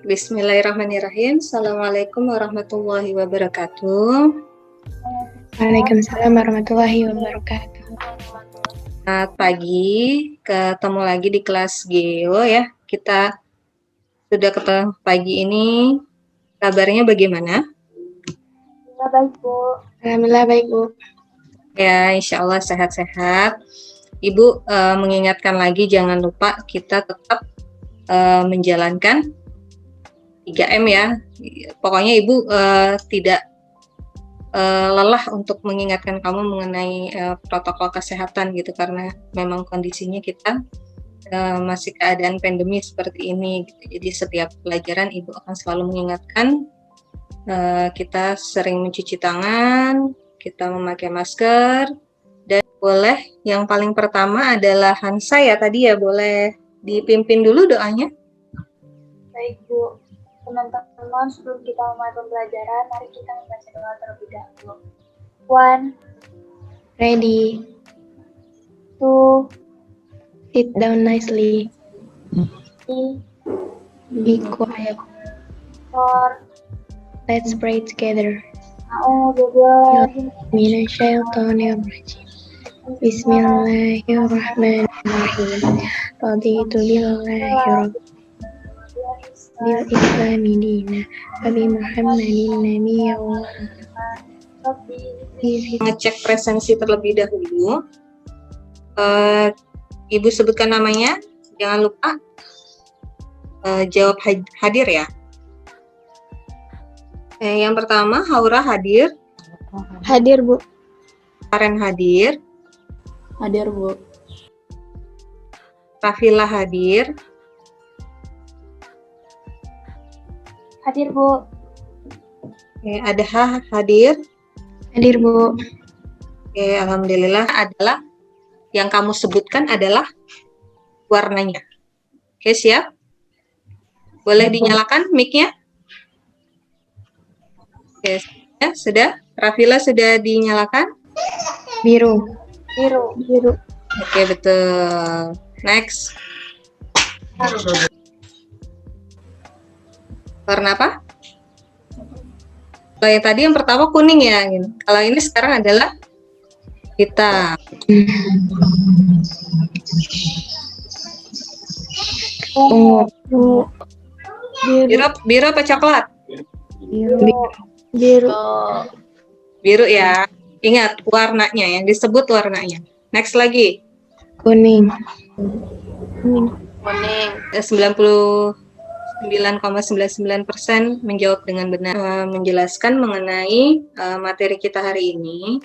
Bismillahirrahmanirrahim. Assalamualaikum warahmatullahi wabarakatuh. Waalaikumsalam warahmatullahi wabarakatuh. Selamat pagi, ketemu lagi di kelas Geo ya. Kita sudah ketemu pagi ini. Kabarnya bagaimana? Alhamdulillah baik, Bu. Alhamdulillah baik, Bu. Ya, insya Allah sehat-sehat. Ibu mengingatkan lagi, jangan lupa kita tetap menjalankan 3M ya. Pokoknya Ibu tidak lelah untuk mengingatkan kamu mengenai protokol kesehatan gitu, karena memang kondisinya kita masih keadaan pandemi seperti ini gitu. Jadi setiap pelajaran Ibu akan selalu mengingatkan kita sering mencuci tangan, kita memakai masker, dan boleh yang paling pertama adalah Hansa ya tadi ya, boleh dipimpin dulu doanya. Baik, Bu. Teman-teman, sebelum kita mulai pembelajaran, mari kita membaca doa terlebih dahulu. 1, Ready. 2, Sit down nicely. 3, Be quiet. 4. Let's pray together. A'udzubillahi Minasyaitonirrajim. Bismillahirrahmanirrahim. Raditu billahi rabbil islami dina wa bi Muhammadin nabiyya wa Ngecek presensi terlebih dahulu. Ibu sebutkan namanya, jangan lupa jawab hadir ya. Yang pertama, Haura hadir. Hadir, Bu. Karen hadir. Hadir, Bu. Rafila hadir. hadir, Bu. Adha hadir. Hadir, Bu. Alhamdulillah. Adalah yang kamu sebutkan adalah warnanya. Siap? Boleh dinyalakan mic-nya? Ya, sudah. Rafila sudah dinyalakan? Biru. Biru. Betul. Next. Warna apa? Kalau yang tadi yang pertama kuning ya. Kalau ini sekarang adalah hitam. Biru apa coklat? Biru ya. Ingat warnanya, yang disebut warnanya. Next lagi. Kuning. 99,99% menjawab dengan benar. Menjelaskan mengenai materi kita hari ini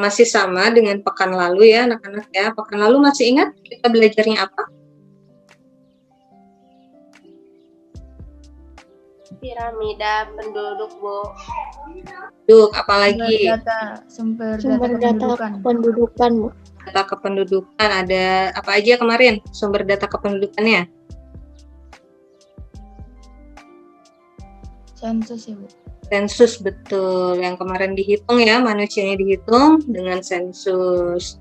masih sama dengan pekan lalu ya anak-anak ya. Pekan lalu masih ingat kita belajarnya apa? Piramida penduduk, Bu. Apalagi? Sumber data kependudukan, Bu. Data kependudukan ada apa aja kemarin? Sumber data kependudukannya? Sensus ya, Bu. Sensus, betul. Yang kemarin dihitung ya, manusianya dihitung dengan sensus.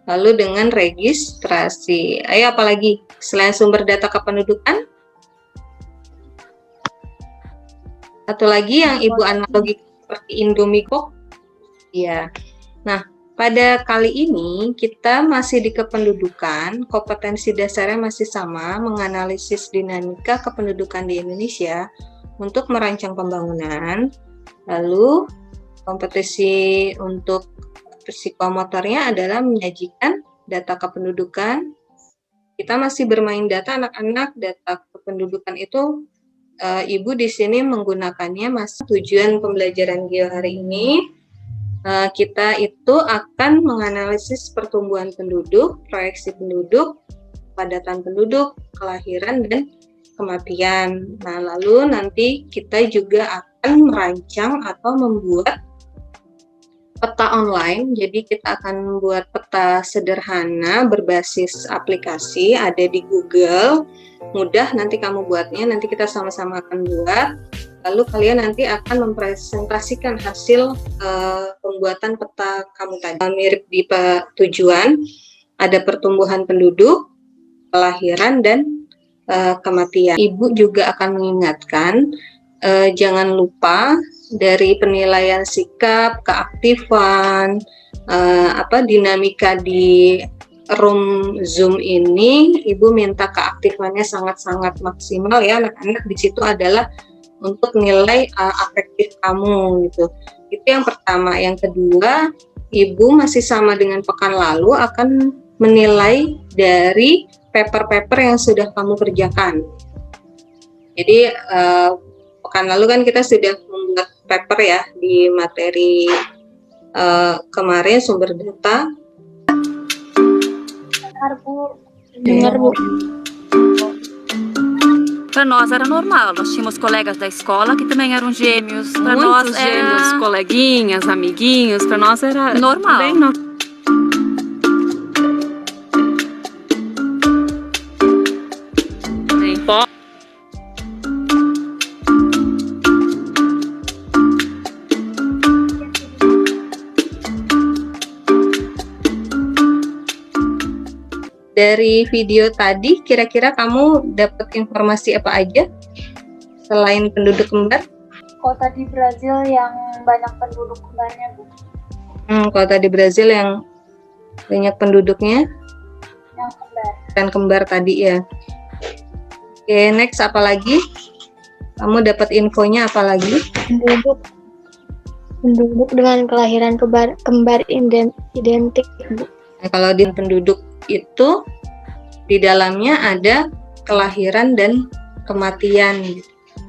Lalu dengan registrasi. Ayo apalagi? Selain sumber data kependudukan? Satu lagi yang Ibu analogi seperti Indomie Coke. Ya. Nah, pada kali ini kita masih di kependudukan, kompetensi dasarnya masih sama, menganalisis dinamika kependudukan di Indonesia untuk merancang pembangunan. Lalu kompetisi untuk psikomotornya adalah menyajikan data kependudukan. Kita masih bermain data anak-anak, data kependudukan itu Ibu di sini menggunakannya tujuan pembelajaran Geo hari ini. Kita itu akan menganalisis pertumbuhan penduduk, proyeksi penduduk, kepadatan penduduk, kelahiran, dan kematian. Nah, lalu nanti kita juga akan merancang atau membuat peta online. Jadi kita akan membuat peta sederhana berbasis aplikasi, ada di Google. Mudah nanti kamu buatnya, nanti kita sama-sama akan buat. Lalu kalian nanti akan mempresentasikan hasil pembuatan peta kamu tadi. Mirip di tujuan, ada pertumbuhan penduduk, kelahiran, dan kematian. Ibu juga akan mengingatkan jangan lupa dari penilaian sikap, keaktifan, dinamika di room Zoom ini, Ibu minta keaktifannya sangat-sangat maksimal ya anak-anak. Di situ adalah untuk nilai afektif kamu gitu. Itu yang pertama. Yang kedua, Ibu masih sama dengan pekan lalu akan menilai dari paper-paper yang sudah kamu kerjakan. Jadi pekan lalu kan kita sudah membuat paper ya di materi kemarin sumber data. Dengar, Bu. Para nós era normal, nós tínhamos colegas da escola que também eram gêmeos. Para nós Muitos gêmeos, coleguinhas, amiguinhos, para nós era normal. bem normal. Dari video tadi, kira-kira kamu dapat informasi apa aja selain penduduk kembar? Kota di Brazil yang banyak penduduk kembarnya, Bu. Kota di Brazil yang banyak penduduknya? Yang kembar. Dan kembar tadi ya. Oke, next apa lagi? Kamu dapat infonya apa lagi? Penduduk dengan kelahiran kembar identik, Bu. Nah, kalau di penduduk itu di dalamnya ada kelahiran dan kematian.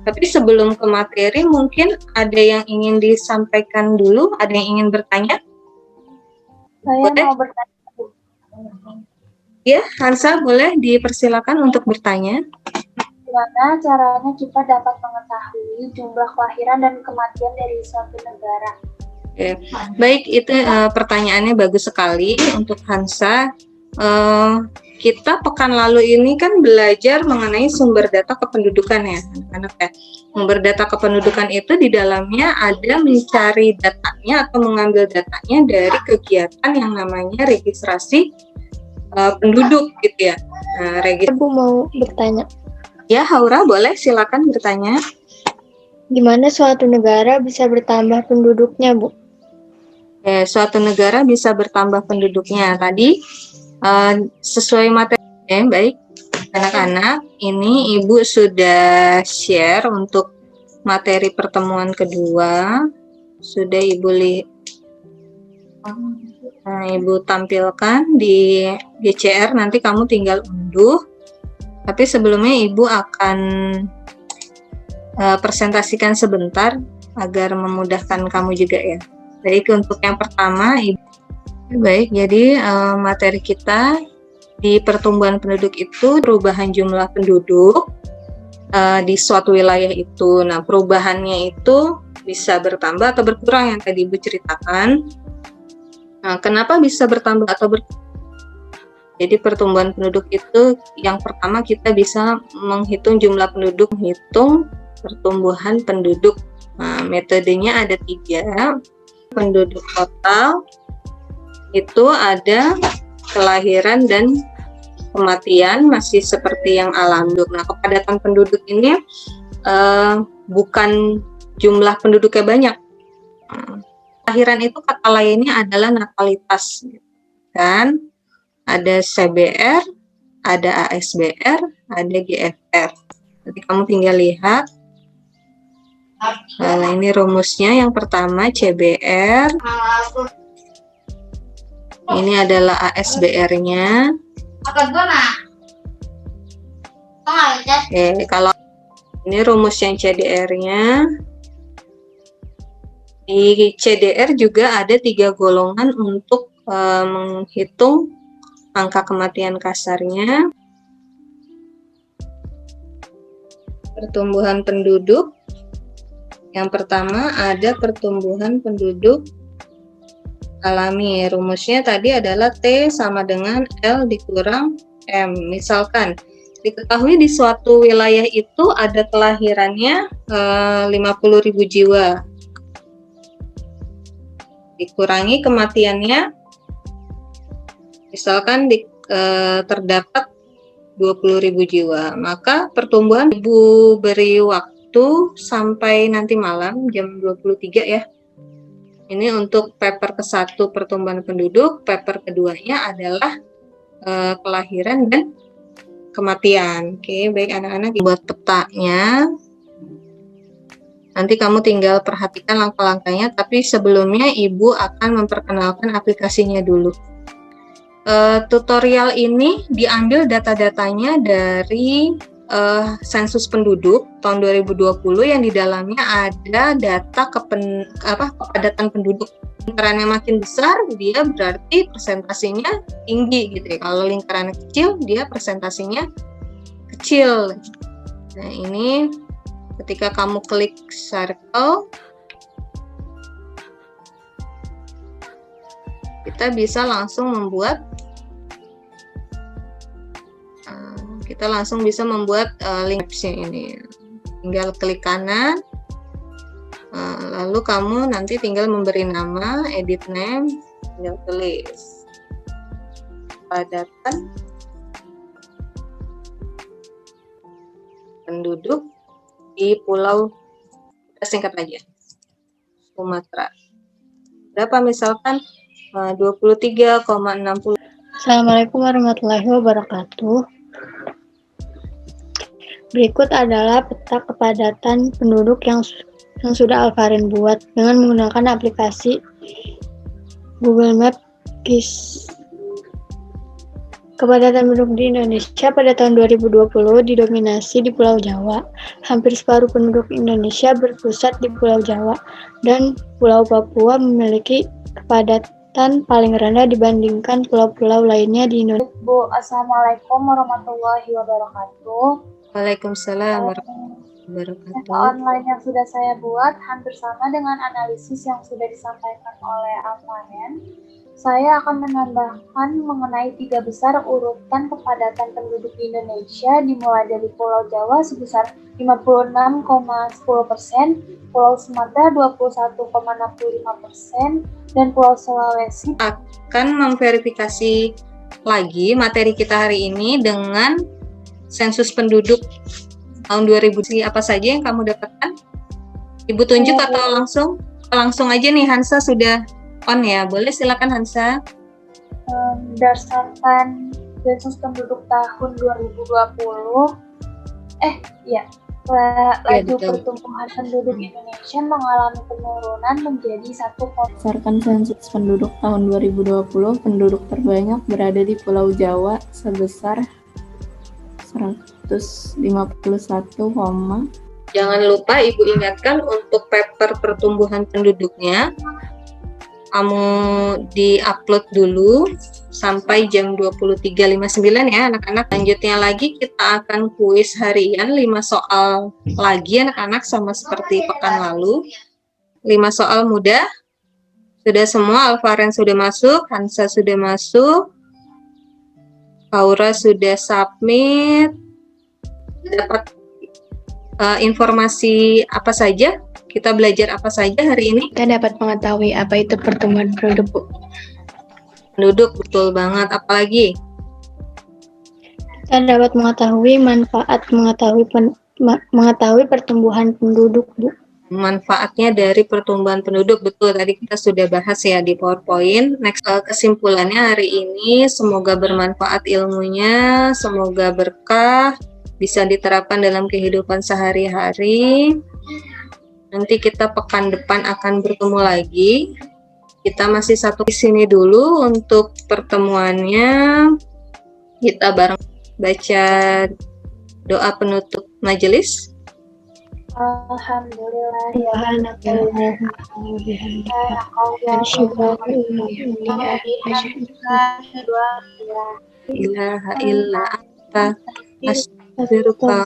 Tapi sebelum ke materi mungkin ada yang ingin disampaikan dulu, ada yang ingin bertanya? Saya Boleh? mau bertanya, Bu. Ya, Hansa boleh dipersilakan untuk bertanya. Gimana caranya kita dapat mengetahui jumlah kelahiran dan kematian dari suatu negara? Oke. Baik, itu pertanyaannya bagus sekali untuk Hansa. Kita pekan lalu ini kan belajar mengenai sumber data kependudukan ya, anak-anak ya. Sumber data kependudukan itu di dalamnya ada mencari datanya atau mengambil datanya dari kegiatan yang namanya registrasi penduduk gitu ya. Bu mau bertanya, Ya, Haura boleh silakan bertanya. gimana suatu negara bisa bertambah penduduknya, Bu? Suatu negara bisa bertambah penduduknya. Tadi sesuai materi, baik anak-anak, ini Ibu sudah share untuk materi pertemuan kedua. Sudah Ibu Ibu tampilkan di GCR, nanti kamu tinggal unduh. Tapi sebelumnya Ibu akan presentasikan sebentar agar memudahkan kamu juga ya. Baik, untuk yang pertama, baik, jadi materi kita di pertumbuhan penduduk itu perubahan jumlah penduduk di suatu wilayah itu. Nah, perubahannya itu bisa bertambah atau berkurang yang tadi Ibu ceritakan. Nah, kenapa bisa bertambah atau berkurang? Jadi pertumbuhan penduduk itu yang pertama kita bisa menghitung jumlah penduduk, menghitung pertumbuhan penduduk. Nah, metodenya ada 3. Penduduk total itu ada kelahiran dan kematian, masih seperti yang alami. Nah, kepadatan penduduk ini bukan jumlah penduduknya banyak. Kelahiran itu kata lainnya adalah natalitas, kan? Ada CBR, ada ASBR, ada GFR. Nanti kamu tinggal lihat. Nah, ini rumusnya. Yang pertama CBR. Ini adalah ASBR-nya. Oke, kalau ini rumus yang CDR-nya. Di CDR juga ada 3 golongan untuk menghitung angka kematian kasarnya. Pertumbuhan penduduk. Yang pertama ada pertumbuhan penduduk alami. Rumusnya tadi adalah T sama dengan L dikurang M. Misalkan diketahui di suatu wilayah itu ada kelahirannya 50.000 jiwa. Dikurangi kematiannya, misalkan terdapat 20.000 jiwa. Maka pertumbuhan Ibu beri waktu sampai nanti malam jam 23 ya. Ini untuk paper ke-1 pertumbuhan penduduk, paper keduanya adalah kelahiran dan kematian. Oke, baik anak-anak, buat petanya. Nanti kamu tinggal perhatikan langkah-langkahnya, tapi sebelumnya Ibu akan memperkenalkan aplikasinya dulu. Tutorial ini diambil data-datanya dari sensus penduduk tahun 2020 yang di dalamnya ada data kepadatan penduduk. Lingkarannya makin besar, dia berarti presentasinya tinggi gitu ya. Kalau lingkarannya kecil, dia presentasinya kecil. Nah, ini ketika kamu klik circle, kita bisa langsung membuat link-nya ini. Tinggal klik kanan, lalu kamu nanti tinggal memberi nama, edit name, tinggal tulis padatan penduduk di pulau, kita singkat aja, Sumatera. Berapa misalkan 23,60. Assalamualaikum warahmatullahi wabarakatuh. Berikut adalah peta kepadatan penduduk yang sudah Alvarin buat dengan menggunakan aplikasi Google Map GIS. Kepadatan penduduk di Indonesia pada tahun 2020 didominasi di Pulau Jawa. Hampir separuh penduduk Indonesia berpusat di Pulau Jawa, dan Pulau Papua memiliki kepadatan paling rendah dibandingkan pulau-pulau lainnya di Indonesia. Bu, Assalamualaikum warahmatullahi wabarakatuh. Waalaikumsalam warahmatullahi wabarakatuh. Data online yang sudah saya buat hampir sama dengan analisis yang sudah disampaikan oleh Alvaren. Saya akan menambahkan mengenai 3 besar urutan kepadatan penduduk di Indonesia, dimulai dari Pulau Jawa sebesar 56,10%, Pulau Sumatera 21,65%, dan Pulau Sulawesi. Akan memverifikasi lagi materi kita hari ini dengan sensus penduduk tahun 2000. Apa saja yang kamu dapatkan? Ibu tunjuk atau langsung? Langsung aja nih, Hansa sudah on ya, boleh silakan Hansa. Berdasarkan sensus penduduk tahun 2020, laju pertumbuhan penduduk Indonesia mengalami penurunan menjadi 1. Berdasarkan sensus penduduk tahun 2020, penduduk terbanyak berada di Pulau Jawa sebesar 151, Jangan lupa Ibu ingatkan untuk paper pertumbuhan penduduknya, kamu di-upload dulu sampai jam 23.59 ya anak-anak. Lanjutnya lagi kita akan kuis harian 5 soal lagi anak-anak, sama seperti pekan lalu. 5 soal mudah. Sudah semua, Alvaren sudah masuk, Hansa sudah masuk, Aura sudah submit. Dapat informasi apa saja? Kita belajar apa saja hari ini? Kita dapat mengetahui apa itu pertumbuhan penduduk, Bu. Penduduk, betul banget. Apalagi? Kita dapat mengetahui manfaat mengetahui pertumbuhan penduduk, Bu. Manfaatnya dari pertumbuhan penduduk, betul. Tadi kita sudah bahas ya di PowerPoint. Next, kesimpulannya hari ini, semoga bermanfaat ilmunya, semoga berkah, bisa diterapkan dalam kehidupan sehari-hari. Nanti kita pekan depan akan bertemu lagi. Kita masih satu di sini dulu untuk pertemuannya. Kita bareng baca doa penutup majelis. Alhamdulillah ya ilaha illa anta astaghfiruka.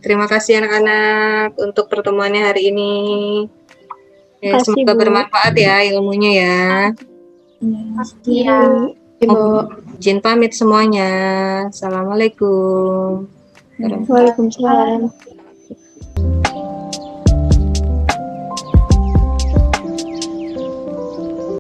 Terima kasih anak-anak untuk pertemuannya hari ini. Ya, semoga bermanfaat ya ilmunya ya. Izin pamit semuanya. Assalamualaikum. Waalaikumsalam.